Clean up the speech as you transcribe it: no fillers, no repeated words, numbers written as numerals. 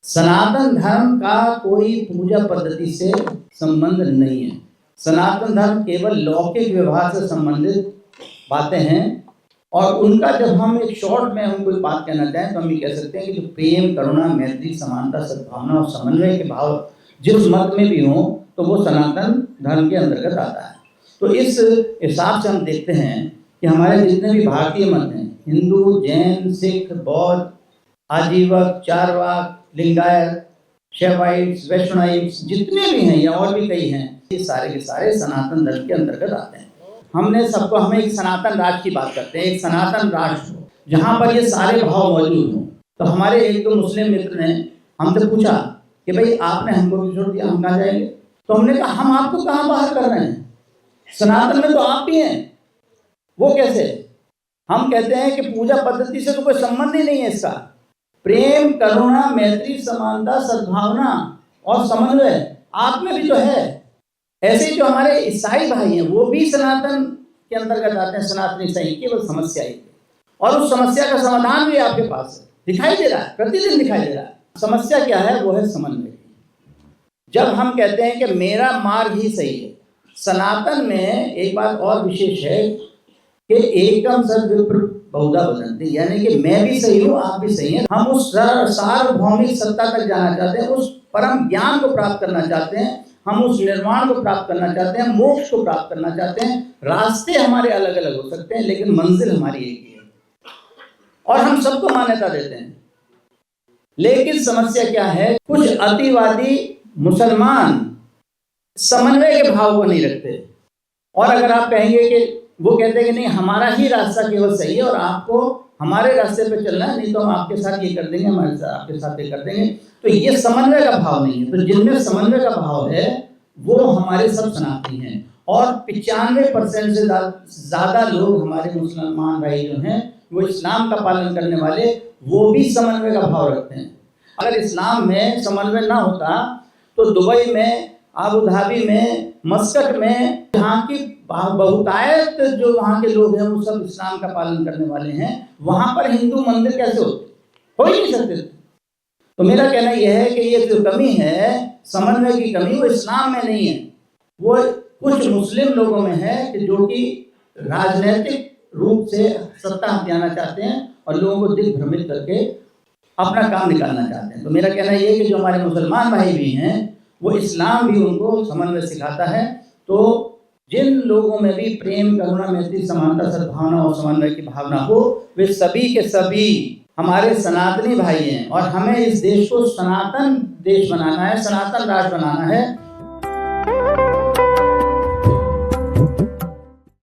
सनातन धर्म का कोई पूजा पद्धति से संबंध नहीं है। सनातन धर्म केवल लौकिक व्यवहार से संबंधित बातें हैं और उनका जब हम एक शॉर्ट में हम कोई बात कहना चाहें तो हम ये कह सकते हैं कि जो प्रेम, करुणा, मैत्री, समानता, सद्भावना और समन्वय के भाव जिस मत में भी हों तो वो सनातन धर्म के अंतर्गत आता है। तो इस हिसाब से हम देखते हैं कि हमारे जितने भी भारतीय मत हैं, हिंदू, जैन, सिख, बौद्ध, आजीवक, चारवाक, लिंगायत, शैवाइट्स, वैष्णवाइट्स, जितने भी हैं या और भी कई हैं, ये सारे के सारे सनातन धर्म के अंतर्गत आते हैं। हमें एक सनातन राष्ट्र की बात करते हैं, एक सनातन राष्ट्र जहाँ पर ये सारे भाव मौजूद हों। तो हमारे एक दो मुस्लिम मित्र ने हमसे पूछा कि भाई आपने हमको भी छोड़ दिया, हम कहाँ जाएंगे? तो हमने कहा हम आपको कहाँ बाहर कर रहे हैं, सनातन में तो आप भी हैं। वो कैसे? हम कहते हैं कि पूजा पद्धति से तो कोई संबंध ही नहीं है इसका। प्रेम, करुणा, मैत्री, समानता, सद्भावना और समन्वय आप में भी तो है। ऐसे जो हमारे ईसाई भाई हैं वो भी सनातन के अंतर्गत आते हैं, सनातनी ईसाई। केवल समस्या ही है और उस समस्या का समाधान भी आपके पास है, दिखाई दे रहा है, प्रतिदिन दिखाई दे रहा है। समस्या क्या है? वो है समन्वय। जब हम कहते हैं कि मेरा मार्ग ही सही है, सनातन में एक बात और विशेष है कि एकम सद विप्र बहुधा वदन्ति, यानी कि मैं भी सही हूँ, आप भी सही हैं। हम उस सार्वभौमिक सत्ता तक जाना चाहते हैं, उस परम ज्ञान को प्राप्त करना चाहते हैं, हम उस निर्वाण को प्राप्त करना चाहते हैं, मोक्ष को प्राप्त करना चाहते हैं। रास्ते हमारे अलग अलग हो सकते हैं लेकिन मंजिल हमारी एक ही है और हम सबको मान्यता देते हैं। लेकिन समस्या क्या है? कुछ अतिवादी मुसलमान समन्वय के भाव को नहीं रखते और अगर आप कहेंगे कि वो कहते हैं कि नहीं हमारा ही रास्ता केवल सही है और आपको हमारे रास्ते पे चलना है, नहीं तो हम आपके साथ ये कर देंगे, हमारे साथ आपके साथ ये कर देंगे, तो ये समन्वय का भाव नहीं है। तो जिनमें समन्वय का भाव है वो हमारे सब सनातनी हैं और 95% से ज़्यादा लोग हमारे मुसलमान भाई जो हैं वो इस्लाम का पालन करने वाले, वो भी समन्वय का भाव रखते हैं। अगर इस्लाम में समन्वय ना होता तो दुबई में, आबू धाबी में, मस्कट में, जहाँ की बहुतायत जो वहाँ के लोग हैं वो सब इस्लाम का पालन करने वाले हैं, वहाँ पर हिंदू मंदिर कैसे होते? हो ही नहीं सकते। तो मेरा कहना यह है कि ये जो कमी है, समन्वय की कमी, वो इस्लाम में नहीं है, वो कुछ मुस्लिम लोगों में है कि जो कि राजनीतिक रूप से सत्ता हथियाना चाहते हैं और लोगों को दिग्भ्रमित करके अपना काम निकालना चाहते हैं। तो मेरा कहना यह है कि जो हमारे मुसलमान भाई भी हैं वो इस्लाम भी उनको समन्वय सिखाता है। तो जिन लोगों में भी प्रेम, करुणा, मैत्री, समानता, सद्भावना और समन्वय की भावना हो, वे सभी के सभी हमारे सनातनी भाई हैं और हमें इस देश को सनातन देश बनाना है, सनातन राष्ट्र बनाना है।